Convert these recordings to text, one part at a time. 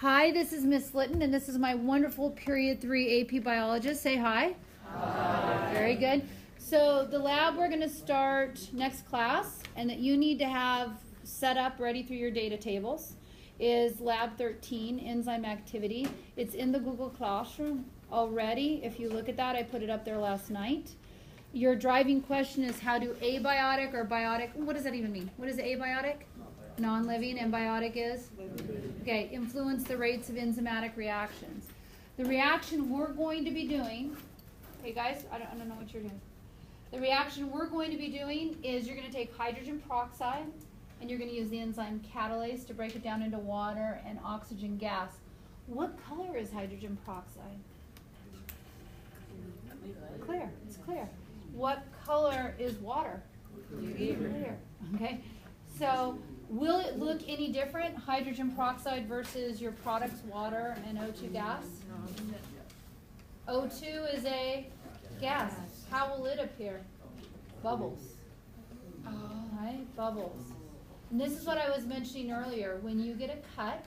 Hi, this is Miss Litton, and this is my wonderful Period 3 AP biologist. Say hi. Hi. Very good. So the lab we're going to start next class, and that you need to have set up ready through your data tables, is Lab 13, Enzyme Activity. It's in the Google Classroom already. If you look at that, I put it up there last night. Your driving question is how do abiotic or biotic, what does that even mean? What is abiotic? Non-living, and biotic is? Okay, influence the rates of enzymatic reactions. The reaction we're going to be doing, hey guys, I don't know what you're doing. The reaction we're going to be doing is you're going to take hydrogen peroxide and you're going to use the enzyme catalase to break it down into water and oxygen gas. What color is hydrogen peroxide? Clear, it's clear. What color is water? Clear. Okay, so will it look any different, hydrogen peroxide versus your products, water and O2 gas? O2 is a gas. How will it appear? Bubbles. Right, bubbles. And this is what I was mentioning earlier. When you get a cut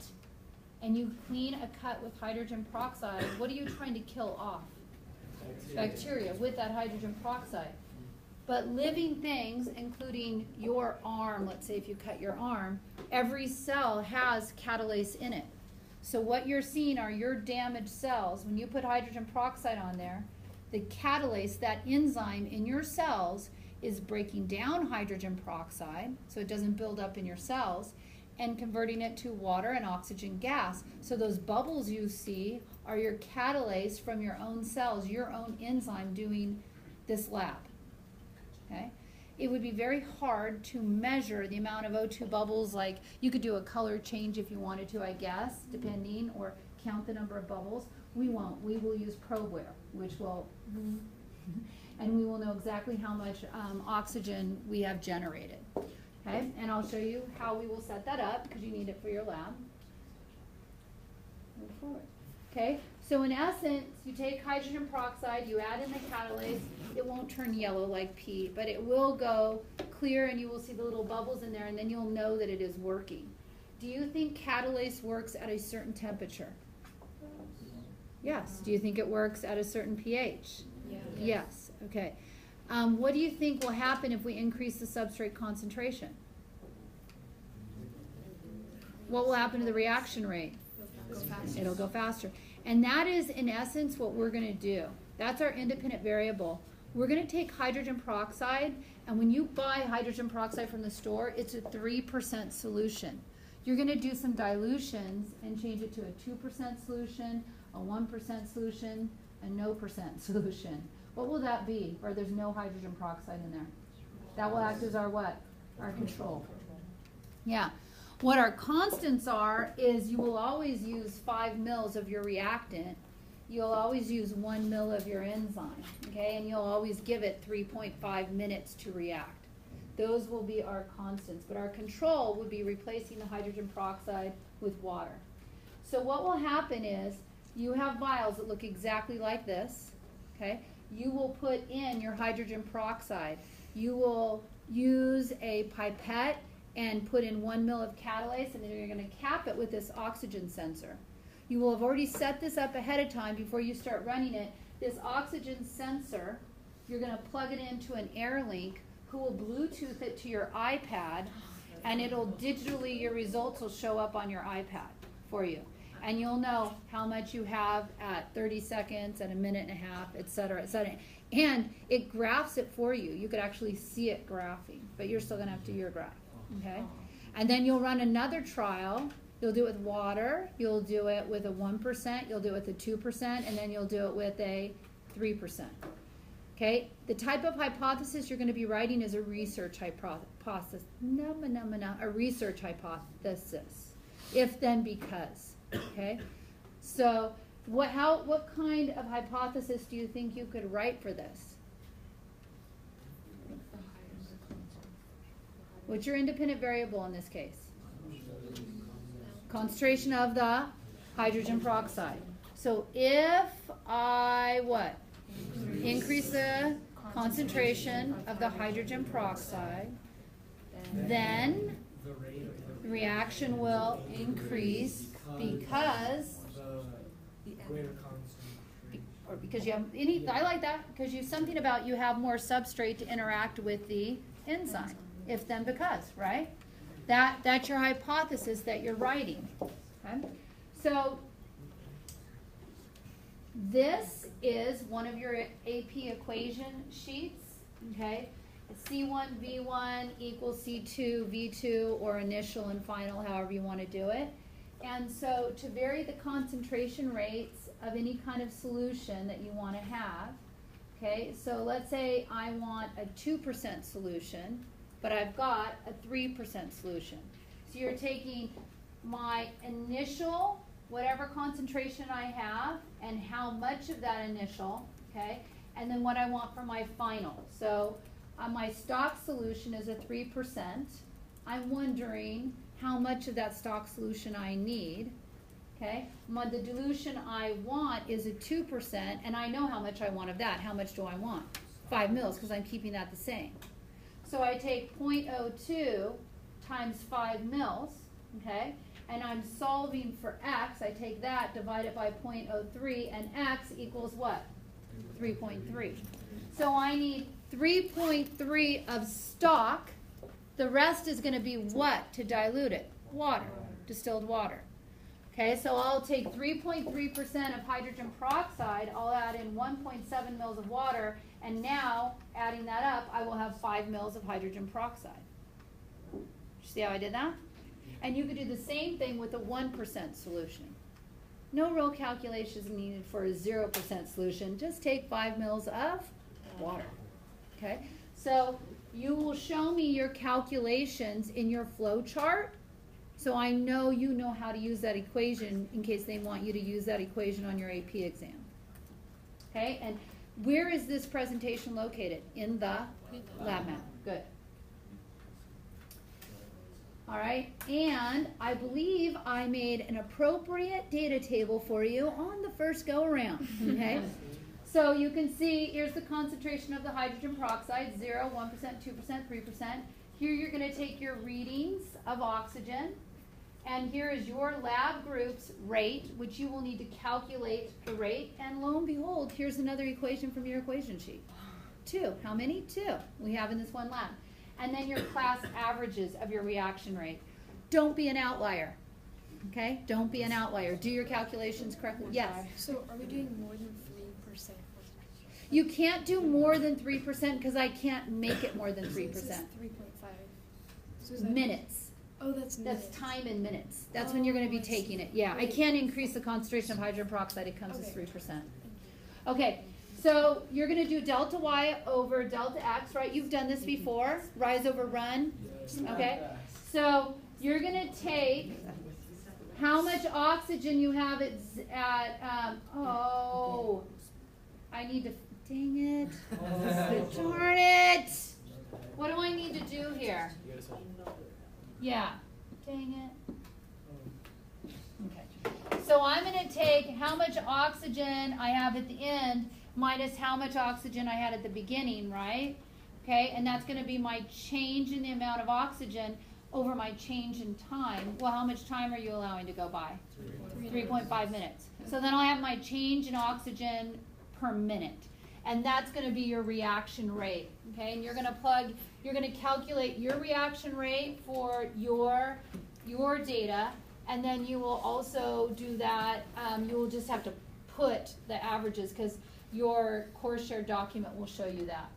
and you clean a cut with hydrogen peroxide, what are you trying to kill off? Bacteria with that hydrogen peroxide. But living things, including your arm, let's say if you cut your arm, every cell has catalase in it. So what you're seeing are your damaged cells. When you put hydrogen peroxide on there, the catalase, that enzyme in your cells, is breaking down hydrogen peroxide so it doesn't build up in your cells and converting it to water and oxygen gas. So those bubbles you see are your catalase from your own cells, your own enzyme doing this lab. Okay? It would be very hard to measure the amount of O2 bubbles. Like you could do a color change if you wanted to, I guess, depending, or count the number of bubbles. We won't. We will use probeware, which will, and we will know exactly how much oxygen we have generated. Okay, and I'll show you how we will set that up because you need it for your lab. Move forward. Okay, so in essence, you take hydrogen peroxide, you add in the catalase. It won't turn yellow like pee, but it will go clear and you will see the little bubbles in there, and then you'll know that it is working. Do you think catalase works at a certain temperature? Yes. Do you think it works at a certain pH? Yes. Okay. What do you think will happen if we increase the substrate concentration? What will happen to the reaction rate? It'll go faster. And that is, in essence, what we're going to do. That's our independent variable. We're going to take hydrogen peroxide, and when you buy hydrogen peroxide from the store, it's a 3% solution. You're going to do some dilutions and change it to a 2% solution, a 1% solution, a no percent solution. What will that be? Or there's no hydrogen peroxide in there. That will act as our what? Our control. Yeah. What our constants are is you will always use 5 mils of your reactant. You'll always use 1 mil of your enzyme. Okay? And you'll always give it 3.5 minutes to react. Those will be our constants. But our control would be replacing the hydrogen peroxide with water. So what will happen is you have vials that look exactly like this. Okay? You will put in your hydrogen peroxide. You will use a pipette and put in 1 mil of catalase, and then you're going to cap it with this oxygen sensor. You will have already set this up ahead of time before you start running it. This oxygen sensor, you're going to plug it into an AirLink, who will Bluetooth it to your iPad, and it'll digitally, your results will show up on your iPad for you. And you'll know how much you have at 30 seconds, at a minute and a half, et cetera, et cetera. And it graphs it for you. You could actually see it graphing, but you're still going to have to do your graph. Okay? And then you'll run another trial. You'll do it with water. You'll do it with a 1%. You'll do it with a 2%. And then you'll do it with a 3%. Okay? The type of hypothesis you're going to be writing is a research hypothesis. A research hypothesis. If, then, because. Okay? So what kind of hypothesis do you think you could write for this? What's your independent variable in this case? Concentration of the hydrogen peroxide. So if I what? Increase the concentration of the hydrogen peroxide, then The reaction will increase because, or because you have any, I like that, because you, something about you have more substrate to interact with the enzyme. If then because, right? That's your hypothesis that you're writing. Okay? So this is one of your AP equation sheets. Okay? C1 V1 equals C2 V2, or initial and final, however you want to do it. And so to vary the concentration rates of any kind of solution that you want to have, okay, so let's say I want a 2% solution, but I've got a 3% solution. So you're taking my initial, whatever concentration I have, and how much of that initial, okay, and then what I want for my final. So my stock solution is a 3%. I'm wondering how much of that stock solution I need. Okay, the dilution I want is a 2%, and I know how much I want of that. How much do I want? 5 mils, because I'm keeping that the same. So I take 0.02 times 5 mils, okay, and I'm solving for x. I take that, divide it by 0.03, and x equals what? 3.3. So I need 3.3 of stock. The rest is going to be what to dilute it? Water, distilled water. Okay, so I'll take 3.3% of hydrogen peroxide, I'll add in 1.7 mils of water, and now, adding that up, I will have 5 mils of hydrogen peroxide. See how I did that? And you could do the same thing with a 1% solution. No real calculations needed for a 0% solution. Just take 5 mils of water. Okay, so you will show me your calculations in your flow chart, so I know you know how to use that equation in case they want you to use that equation on your AP exam. Okay, and where is this presentation located? In the lab map. Good. All right, and I believe I made an appropriate data table for you on the first go around. Okay. So you can see, here's the concentration of the hydrogen peroxide, 0, 1%, 2%, 3%. Here you're going to take your readings of oxygen. And here is your lab group's rate, which you will need to calculate the rate. And lo and behold, here's another equation from your equation sheet. 2. How many? 2 we have in this one lab. And then your class averages of your reaction rate. Don't be an outlier. Okay? Don't be an outlier. Do your calculations correctly. Yes? So are we doing more than 3%? You can't do more than 3% because I can't make it more than 3%. 3.5. So Minutes. Oh, that's minutes. That's time in minutes. That's when you're going to be taking it. Yeah, I can't increase the concentration of hydrogen peroxide. It comes as 3%. Okay, so you're going to do delta Y over delta X, right? You've done this before. Rise over run. Okay, so you're going to take how much oxygen you have at oh, I need to, dang it. Darn it. What do I need to do here? Yeah. Dang it. Okay. So I'm going to take how much oxygen I have at the end minus how much oxygen I had at the beginning, right? Okay, and that's going to be my change in the amount of oxygen over my change in time. Well, how much time are you allowing to go by? 3.5 minutes. So then I'll have my change in oxygen per minute. And that's going to be your reaction rate. Okay, and you're going to calculate your reaction rate for your data, and then you will also do that. You will just have to put the averages because your course share document will show you that.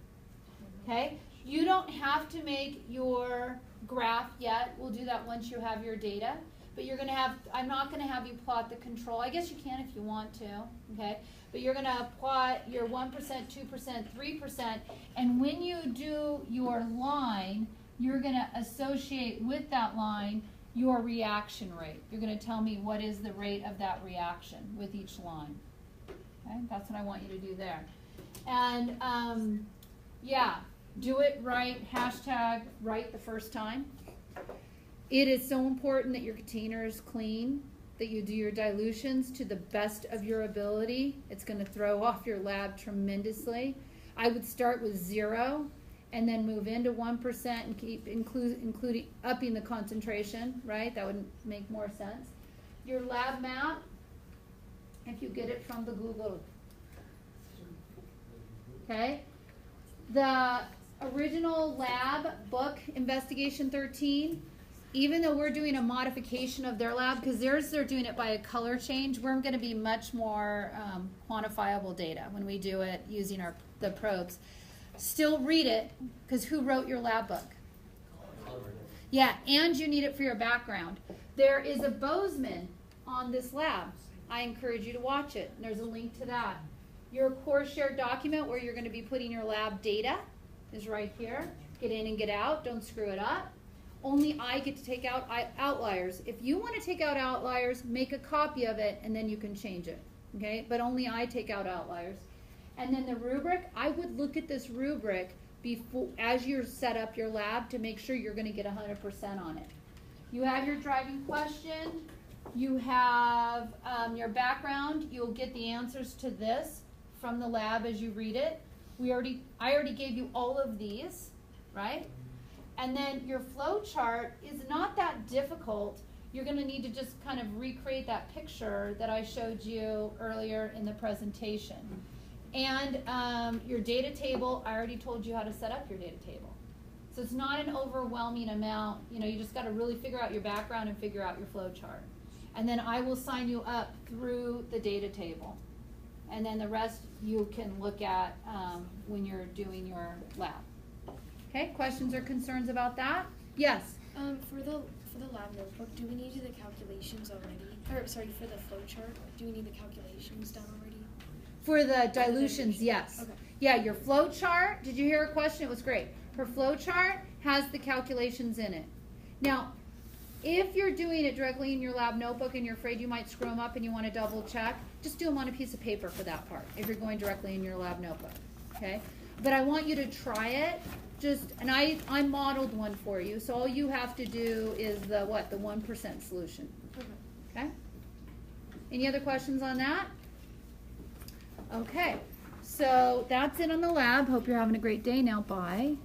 Okay, you don't have to make your graph yet. We'll do that once you have your data. But you're going to have, I'm not going to have you plot the control. I guess you can if you want to, okay? But you're going to plot your 1%, 2%, 3%, and when you do your line, you're going to associate with that line your reaction rate. You're going to tell me what is the rate of that reaction with each line. Okay, that's what I want you to do there. And yeah, do it right, hashtag right the first time. It is so important that your container is clean, that you do your dilutions to the best of your ability. It's going to throw off your lab tremendously. I would start with 0 and then move into 1% and keep including upping the concentration, right? That would make more sense. Your lab map, if you get it from the Google. Okay? The original lab book, Investigation 13, even though we're doing a modification of their lab, because they're doing it by a color change, we're going to be much more quantifiable data when we do it using the probes. Still read it, because who wrote your lab book? Yeah, and you need it for your background. There is a Bozeman on this lab. I encourage you to watch it. And there's a link to that. Your course shared document where you're going to be putting your lab data is right here. Get in and get out. Don't screw it up. Only I get to take out outliers. If you want to take out outliers, make a copy of it and then you can change it. Okay? But only I take out outliers. And then the rubric, I would look at this rubric before, as you set up your lab to make sure you're going to get 100% on it. You have your driving question. You have your background. You'll get the answers to this from the lab as you read it. I already gave you all of these, right? And then your flow chart is not that difficult. You're going to need to just kind of recreate that picture that I showed you earlier in the presentation. And your data table, I already told you how to set up your data table. So it's not an overwhelming amount. You know, you just got to really figure out your background and figure out your flow chart. And then I will sign you up through the data table. And then the rest you can look at when you're doing your lab. Okay, questions or concerns about that? Yes? For the lab notebook, do we need to do the calculations already? Or sorry, for the flow chart, do we need the calculations done already? For the dilutions, yes. Okay. Yeah, your flow chart, did you hear a question? It was great. Her flow chart has the calculations in it. Now, if you're doing it directly in your lab notebook and you're afraid you might screw them up and you want to double check, just do them on a piece of paper for that part, if you're going directly in your lab notebook, okay? But I want you to try it, and I modeled one for you, so all you have to do is the 1% solution, okay? Any other questions on that? Okay, so that's it on the lab. Hope you're having a great day now. Bye.